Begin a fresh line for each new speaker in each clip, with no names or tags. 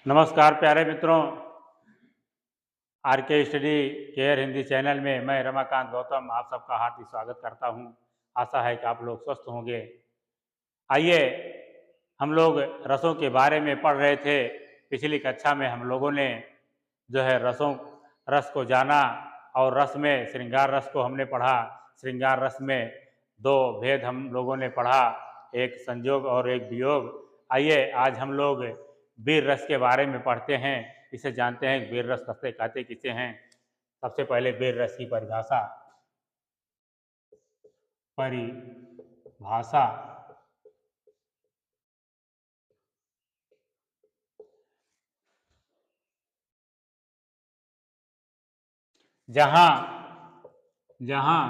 नमस्कार प्यारे मित्रों, आर के स्टडी केयर हिंदी चैनल में मैं रमाकांत गौतम आप सबका हार्दिक स्वागत करता हूं। आशा है कि आप लोग स्वस्थ होंगे। आइए हम लोग रसों के बारे में पढ़ रहे थे। पिछली कक्षा में हम लोगों ने जो है रस को जाना और रस में श्रृंगार रस को हमने पढ़ा। श्रृंगार रस में दो भेद हम लोगों ने पढ़ा, एक संयोग और एक वियोग। आइए आज हम लोग वीर रस के बारे में पढ़ते हैं, इसे जानते हैं वीर रस कहते किसे हैं। सबसे पहले वीर रस की परिभाषा जहाँ जहाँ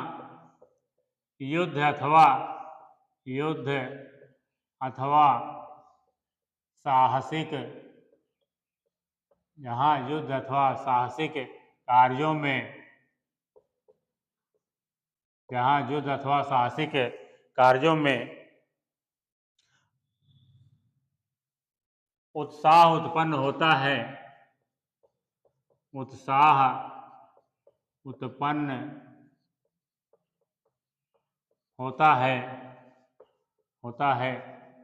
युद्ध अथवा साहसिक जहाँ युद्ध अथवा साहसिक कार्यों में जहाँ युद्ध अथवा साहसिक कार्यों में उत्साह उत्पन्न होता है उत्साह उत्पन्न होता है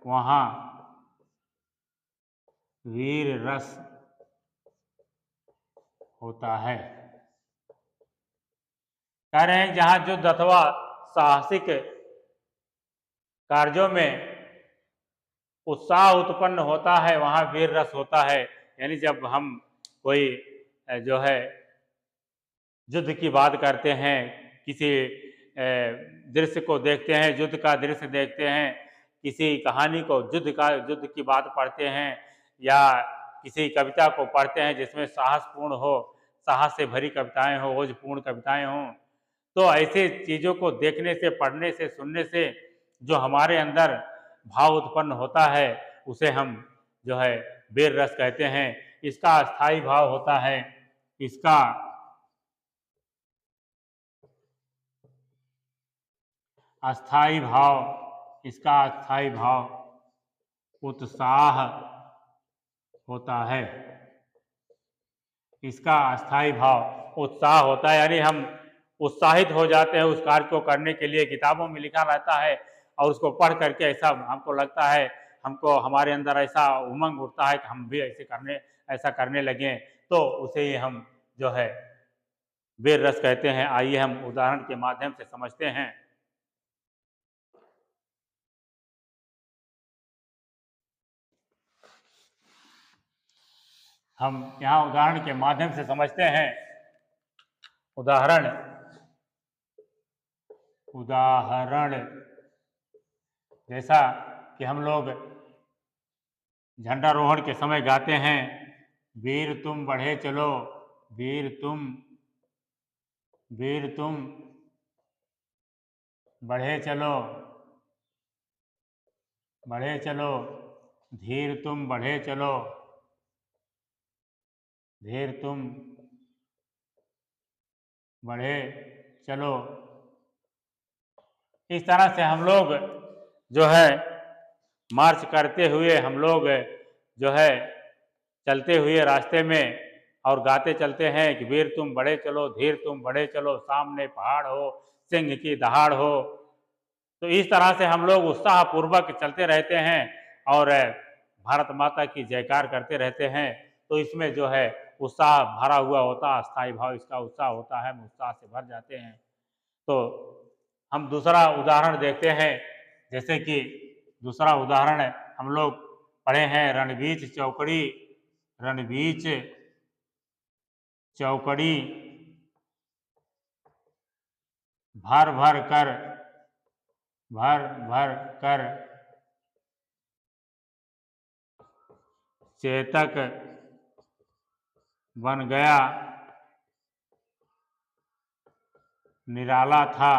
वहाँ वीर रस होता है। कह रहे हैं जहाँ युद्ध अथवा साहसिक कार्यों में उत्साह उत्पन्न होता है वहाँ वीर रस होता है। यानी जब हम कोई जो है युद्ध की बात करते हैं, किसी दृश्य को देखते हैं, युद्ध का दृश्य देखते हैं, किसी कहानी को युद्ध की बात पढ़ते हैं या किसी कविता को पढ़ते हैं जिसमें साहसपूर्ण हो, साहस से भरी कविताएं हो, ओजपूर्ण कविताएं हों, तो ऐसे चीज़ों को देखने से, पढ़ने से, सुनने से जो हमारे अंदर भाव उत्पन्न होता है उसे हम जो है वीर रस कहते हैं। इसका अस्थाई भाव होता है, इसका अस्थाई भाव उत्साह होता है। इसका अस्थाई भाव उत्साह होता है, यानी हम उत्साहित हो जाते हैं उस कार्य को करने के लिए। किताबों में लिखा रहता है और उसको पढ़ करके ऐसा हमको लगता है, हमको हमारे अंदर ऐसा उमंग उठता है कि हम भी ऐसा करने लगें, तो उसे ही हम जो है वीर रस कहते हैं। आइए हम उदाहरण के माध्यम से समझते हैं। हम यहाँ उदाहरण के माध्यम से समझते हैं। उदाहरण जैसा कि हम लोग झंडारोहण के समय गाते हैं, वीर तुम बढ़े चलो, वीर तुम बढ़े चलो, धीर तुम बढ़े चलो, धीर तुम बढ़े चलो। इस तरह से हम लोग जो है मार्च करते हुए, हम लोग जो है चलते हुए रास्ते में और गाते चलते हैं कि वीर तुम बढ़े चलो, धीर तुम बढ़े चलो, सामने पहाड़ हो, सिंह की दहाड़ हो। तो इस तरह से हम लोग उत्साह पूर्वक चलते रहते हैं और भारत माता की जयकार करते रहते हैं। तो इसमें जो है उत्साह भरा हुआ होता है, अस्थाई भाव इसका उत्साह होता है, हम उत्साह से भर जाते हैं। तो हम दूसरा उदाहरण देखते हैं, जैसे कि दूसरा उदाहरण हम लोग पढ़े हैं, रणभीच चौकड़ी भर भर कर चेतक बन गया, निराला था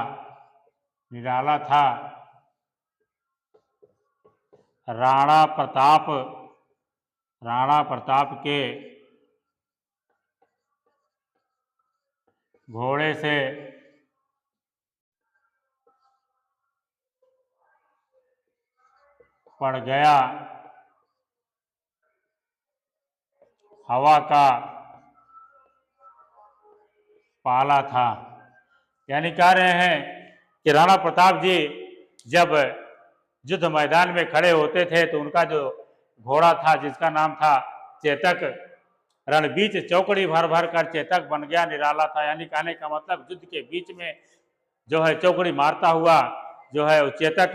राणा प्रताप के घोड़े से पड़ गया, हवा का पाला था। यानी कह रहे हैं कि राणा प्रताप जी जब युद्ध मैदान में खड़े होते थे तो उनका जो घोड़ा था जिसका नाम था चेतक, रण बीच चौकड़ी भर भर कर चेतक बन गया निराला था। यानी कहने का मतलब युद्ध के बीच में जो है चौकड़ी मारता हुआ जो है वो चेतक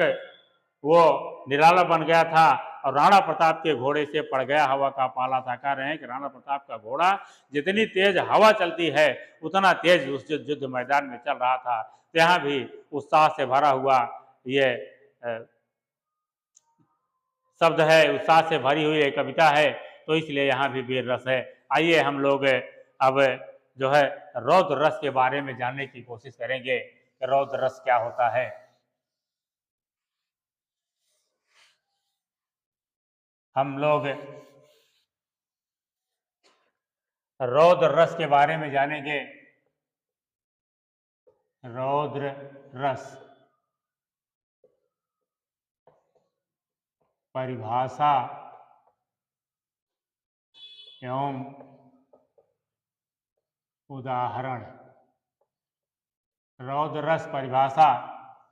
वो निराला बन गया था और राणा प्रताप के घोड़े से पड़ गया हवा का पाला था। कह रहे हैं कि राणा प्रताप का घोड़ा जितनी तेज हवा चलती है उतना तेज उस युद्ध मैदान में चल रहा था। तो यहाँ भी उत्साह से भरा हुआ ये शब्द है, उत्साह से भरी हुई एक कविता है, तो इसलिए यहाँ भी वीर रस है। आइए हम लोग अब जो है रौद्र रस के बारे में जानने की कोशिश करेंगे कि रौद्र रस क्या होता है। हम लोग रौद्र रस के बारे में जानेंगे। रौद्र रस परिभाषा एवं उदाहरण। रौद्र रस परिभाषा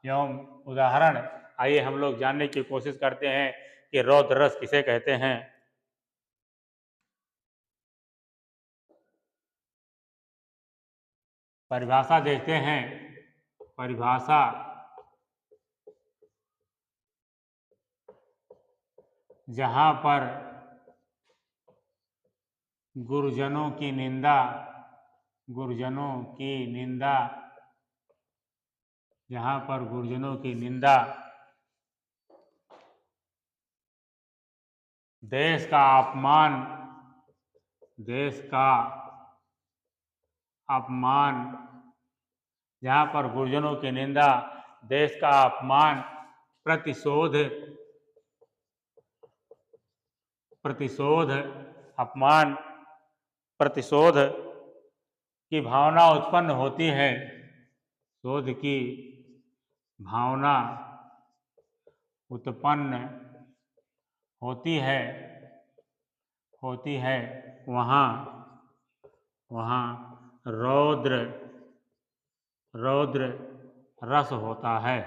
एवं उदाहरण। आइए हम लोग जानने की कोशिश करते हैं कि रौद्र रस किसे कहते हैं। परिभाषा देखते हैं। परिभाषा जहां पर गुरुजनों की निंदा, गुरुजनों की निंदा, जहां पर गुरुजनों की निंदा, देश का अपमान, देश का अपमान, जहां पर गुरुजनों की निंदा, देश का अपमान, प्रतिशोध, प्रतिशोध, अपमान, प्रतिशोध की भावना उत्पन्न होती है, शोध की भावना उत्पन्न होती है, वहाँ रौद्र रस होता है।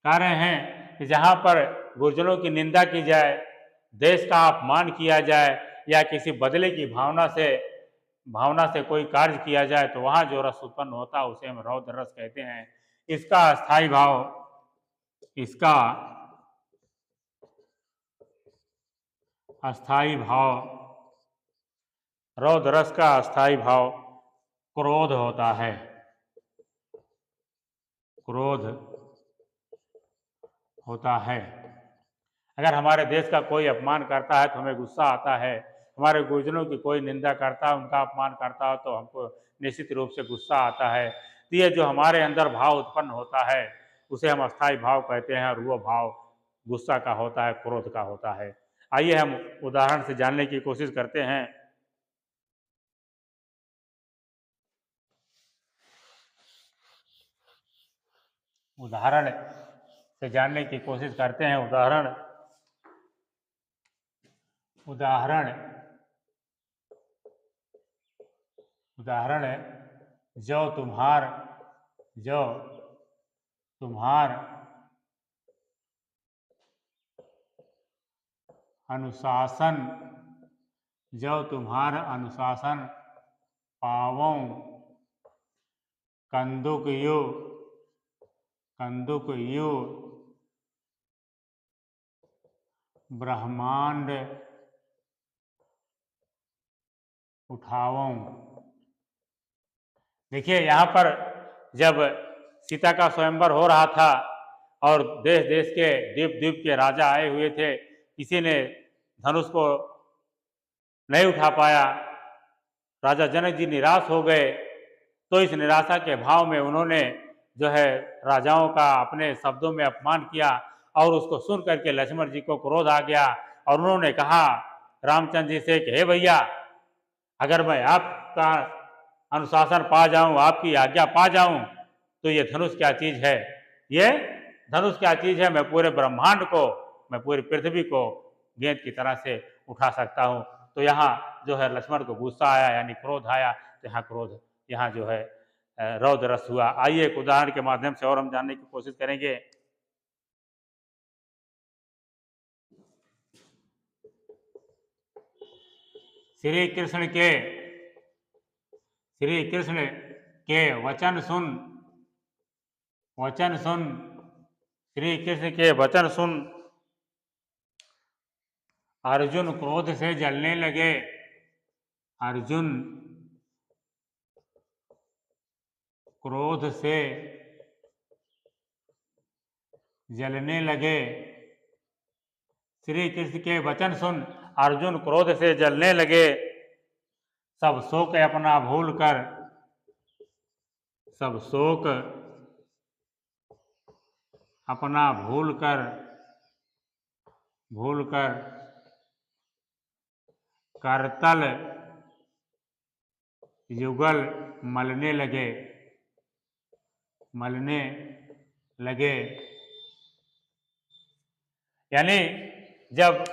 कह रहे हैं कि जहाँ पर गुरुजनों की निंदा की जाए, देश का अपमान किया जाए या किसी बदले की भावना से कोई कार्य किया जाए तो वहाँ जो रस उत्पन्न होता है उसे हम रौद्र रस कहते हैं। इसका अस्थाई भाव, इसका अस्थाई भाव, रौद्र रस का अस्थाई भाव क्रोध होता है। क्रोध होता है। अगर हमारे देश का कोई अपमान करता है तो हमें गुस्सा आता है, हमारे गुरुजनों की कोई निंदा करता है, उनका अपमान करता है तो हमको निश्चित रूप से गुस्सा आता है। तो ये जो हमारे अंदर भाव उत्पन्न होता है उसे हम अस्थाई भाव कहते हैं और वो भाव गुस्सा का होता है, क्रोध का होता है। आइए हम उदाहरण से जानने की कोशिश करते हैं। उदाहरण से जानने की कोशिश करते हैं। उदाहरण, उदाहरण, उदाहरण जो तुम्हार अनुशासन, जो तुम्हार अनुशासन पावों कंदुक यू ब्रह्मांड उठाओ। देखिए यहाँ पर जब सीता का स्वयंवर हो रहा था और देश देश के द्वीप द्वीप के राजा आए हुए थे, किसी ने धनुष को नहीं उठा पाया, राजा जनक जी निराश हो गए। तो इस निराशा के भाव में उन्होंने जो है राजाओं का अपने शब्दों में अपमान किया और उसको सुन करके लक्ष्मण जी को क्रोध आ गया और उन्होंने कहा रामचंद्र जी से कि हे भैया, अगर मैं आपका अनुशासन पा जाऊं, आपकी आज्ञा पा जाऊं तो ये धनुष क्या चीज है, ये धनुष क्या चीज है, मैं पूरे ब्रह्मांड को, मैं पूरी पृथ्वी को गेंद की तरह से उठा सकता हूँ। तो यहाँ जो है लक्ष्मण को गुस्सा आया, यानी क्रोध आया, तो यहाँ क्रोध, यहाँ जो है रौद्र रस हुआ। आइए एक उदाहरण के माध्यम से और हम जानने की कोशिश करेंगे। श्री कृष्ण के वचन सुन, श्री कृष्ण के वचन सुन अर्जुन क्रोध से जलने लगे। अर्जुन क्रोध से जलने लगे। श्री कृष्ण के वचन सुन अर्जुन क्रोध से जलने लगे। सब शोक अपना भूलकर, सब शोक अपना भूलकर करतल युगल मलने लगे। यानी जब